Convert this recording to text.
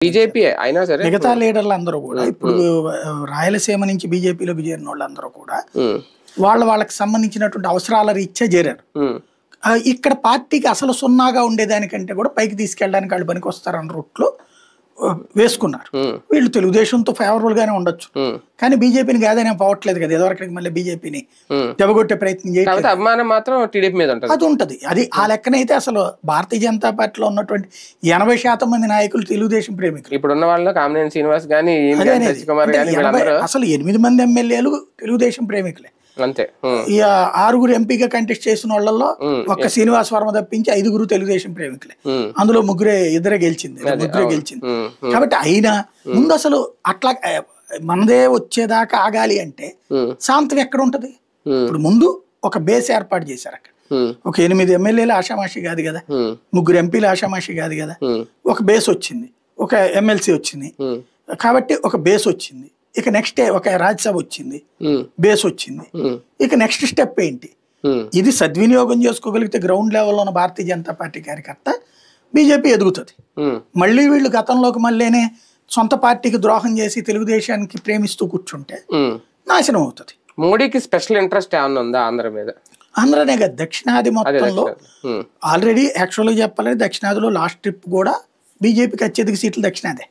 BJP అయినా సరే మిగతా లీడర్లు అందరూ కూడా ఇప్పుడు రాయలసీమ నుంచి బీజేపీలోకి చేరిన వాళ్ళందరూ కూడా వాళ్ళకి సంబంధించినటువంటి అవసరాల రీత్యా చేరారు. ఇక్కడ పార్టీకి అసలు సున్నాగా ఉండేదానికంటే కూడా పైకి తీసుకెళ్ళడానికి వాళ్ళు పనికి వస్తారన్న రూట్లో వేసుకున్నారు. వీళ్ళు తెలుగుదేశంతో ఫేవరబుల్ గానే ఉండొచ్చు, కానీ బీజేపీని కాదనే పోవట్లేదు కదా. ఎదవరకడికి మళ్ళీ బీజేపీని దెబ్బగొట్టే ప్రయత్నం చేయలేదు. అభిమానం మాత్రం టీడీపీ మీద అది ఉంటది. అది ఆ లెక్కనైతే అసలు భారతీయ జనతా పార్టీలో ఉన్నటువంటి 80% మంది నాయకులు తెలుగుదేశం ప్రేమికులు. ఇప్పుడున్న వాళ్ళు కామినేని శ్రీనివాస్ గానీ అసలు 8 మంది ఎమ్మెల్యేలు తెలుగుదేశం ప్రేమికులే. అంతే. ఈ 6 ఎంపీగా కంటెస్ట్ చేసిన వాళ్ళలో ఒక్క శ్రీనివాస్ వర్మ తప్పించి 5 తెలుగుదేశం ప్రేమికులే. అందులో ఇద్దరే గెలిచింది. కాబట్టి అయినా ముందు అసలు అట్లా మనదే వచ్చేదాకా ఆగాలి అంటే శాంతం ఎక్కడ ఉంటది? ఇప్పుడు ముందు ఒక బేస్ ఏర్పాటు చేశారు. అక్కడ ఒక 8 ఎమ్మెల్యేలు ఆషామాషి కాదు కదా, 3 ఎంపీలు ఆషామాషి కాదు కదా. ఒక బేస్ వచ్చింది, ఒక ఎమ్మెల్సీ వచ్చింది, కాబట్టి ఒక బేస్ వచ్చింది. ఇక నెక్స్ట్ ఒక రాజ్యసభ వచ్చింది, బేస్ వచ్చింది. ఇక నెక్స్ట్ స్టెప్ ఏంటి? ఇది సద్వినియోగం చేసుకోగలిగితే గ్రౌండ్ లెవెల్లో ఉన్న భారతీయ జనతా పార్టీ కార్యకర్త బీజేపీ ఎదుగుతుంది. మళ్ళీ వీళ్ళు గతంలోకి మళ్ళీనే సొంత పార్టీకి ద్రోహం చేసి తెలుగుదేశానికి ప్రేమిస్తూ కూర్చుంటే నాశనం అవుతుంది. మోడీకి స్పెషల్ ఇంట్రెస్ట్ ఏమన్నా ఉందా ఆంధ్ర మీద? ఆంధ్రనే కదా, దక్షిణాది మొత్తంలో ఆల్రెడీ యాక్చువల్గా చెప్పాలంటే దక్షిణాదిలో లాస్ట్ ట్రిప్ కూడా బీజేపీకి అత్యధిక సీట్లు దక్షిణాదే.